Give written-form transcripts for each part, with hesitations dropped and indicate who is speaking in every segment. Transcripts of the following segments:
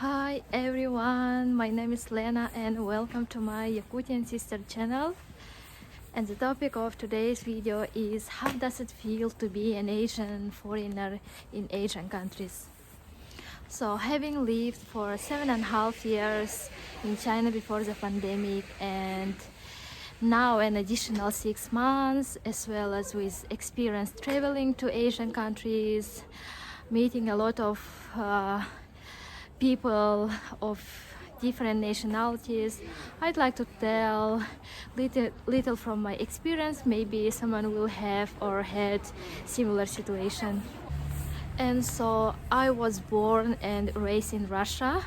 Speaker 1: Hi everyone, my name is Lena and welcome to my Yakutian sister channel. And the topic of today's video is how does it feel to be an Asian foreigner in Asian countries. So having lived for 7.5 years in China before the pandemic and now an additional 6 months, as well as with experience traveling to Asian countries, meeting a lot of people of different nationalities, I'd like to tell little from my experience. Maybe someone will have or had similar situation. And so I was born and raised in Russia.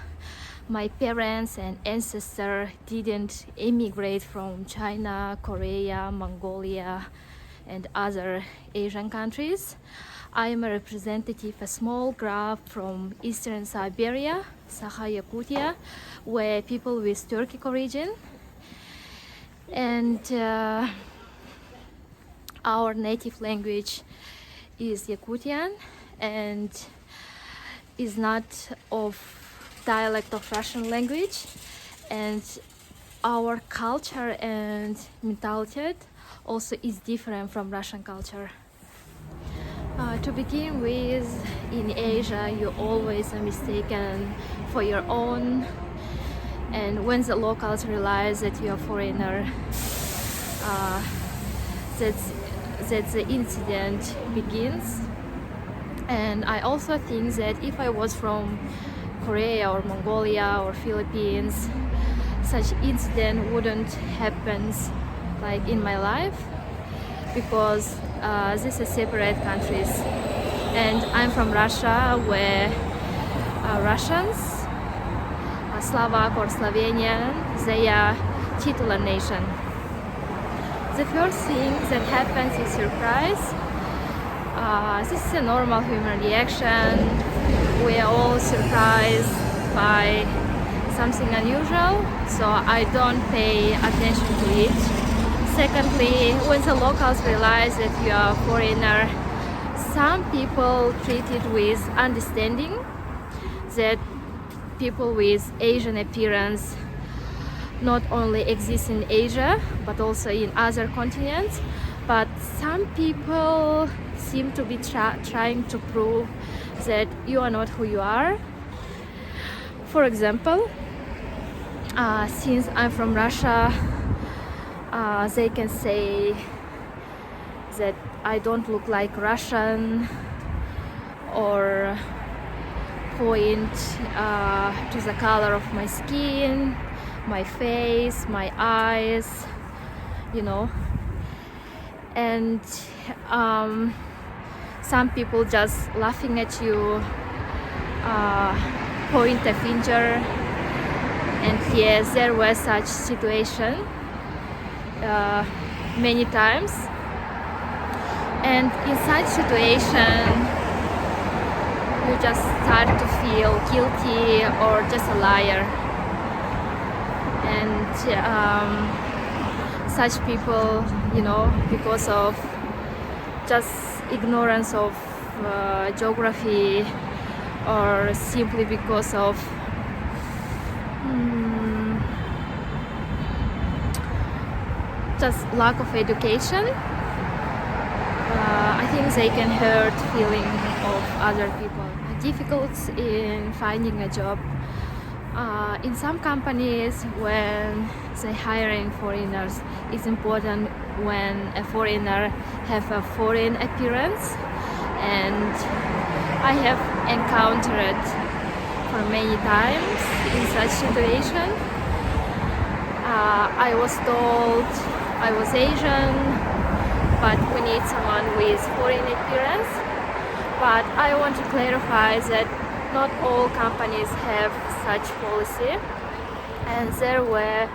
Speaker 1: My parents and ancestors didn't immigrate from China, Korea, Mongolia, and other Asian countries. I am a representative, a small group from Eastern Siberia, Sakha-Yakutia, where people with Turkic origin. And our native language is Yakutian and is not of dialect of Russian language, and our culture and mentality also is different from Russian culture. To begin with, in Asia you always are mistaken for your own, and when the locals realize that you're a foreigner, that the incident begins. And I also think that if I was from Korea or Mongolia or Philippines, such incident wouldn't happen like in my life, because these are separate countries, and I'm from Russia, where Russians, Slovak or Slovenian, they are titular nation. The first thing that happens is surprise. This is a normal human reaction. We are all surprised by something unusual, so I don't pay attention to it. Secondly, when the locals realize that you are a foreigner, some people treat it with understanding that people with Asian appearance not only exist in Asia but also in other continents. But some people seem to be trying to prove that you are not who you are. For example, since I'm from Russia, they can say that I don't look like Russian, or point to the color of my skin, my face, my eyes, and some people just laughing at you, point a finger. And yes, there was such situation many times, and in such situation you just start to feel guilty or just a liar. And such people, because of just ignorance of geography, or simply because of just lack of education, I think they can hurt feeling of other people. Difficult in finding a job. In some companies, when they hiring foreigners, it's important when a foreigner have a foreign appearance, and I have encountered for many times in such situation. I was told I was Asian, but we need someone with foreign appearance. But I want to clarify that not all companies have such policy, and there were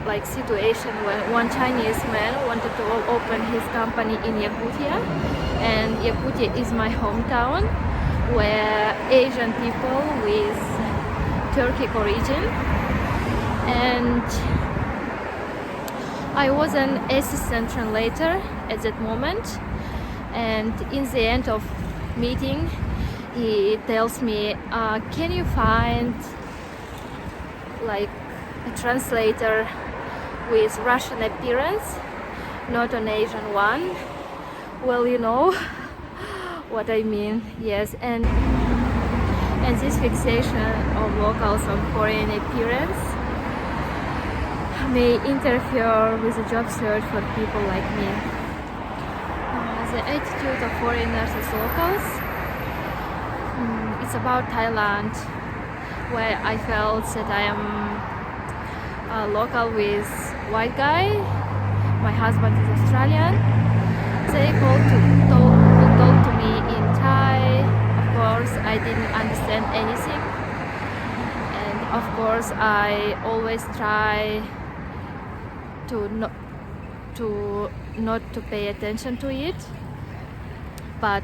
Speaker 1: like situation when one Chinese man wanted to open his company in Yakutia, and Yakutia is my hometown, where Asian people with Turkic origin, and I was an assistant translator at that moment. And in the end of meeting, he tells me, can you find like a translator with Russian appearance, not an Asian one? Well, you know what I mean. Yes, and this fixation of locals on foreign appearance may interfere with the job search for people like me. The attitude of foreigners as locals, it's about Thailand, where I felt that I am local with white guy. My husband is Australian. They told to me in Thai. Of course, I didn't understand anything, and of course, I always try to not to pay attention to it. But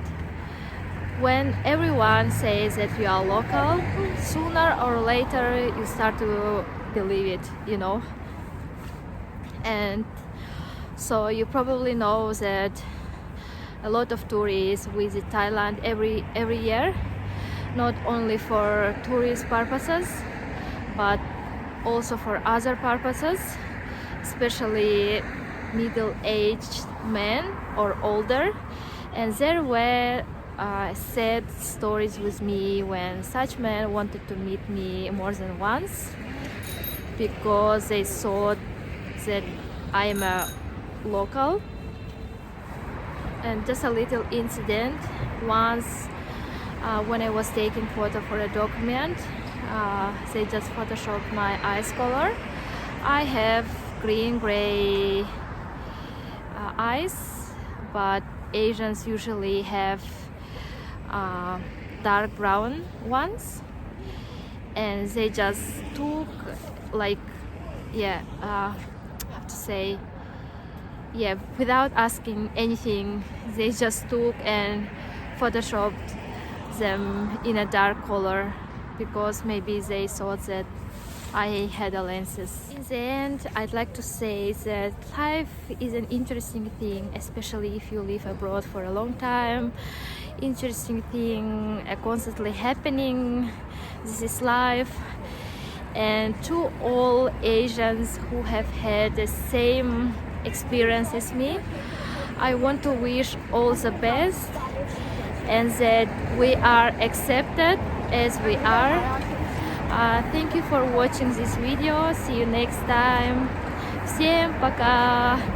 Speaker 1: when everyone says that you are local, sooner or later you start to believe it, you know. And so you probably know that a lot of tourists visit Thailand every year, not only for tourist purposes, but also for other purposes, especially middle-aged men or older. And there were sad stories with me when such men wanted to meet me more than once because they thought that I am a local. And just a little incident once, when I was taking photo for a document, they just photoshopped my eyes color. I have green-gray eyes, but Asians usually have dark brown ones, and they just took like, how to say, without asking anything, they just took and photoshopped them in a dark color because maybe they thought that I had a lenses. In the end, I'd like to say that life is an interesting thing, especially if you live abroad for a long time. Interesting thing, constantly happening. This is life. And to all Asians who have had the same experience as me, I want to wish all the best and that we are accepted as we are. Thank you for watching this video. See you next time. Всем пока!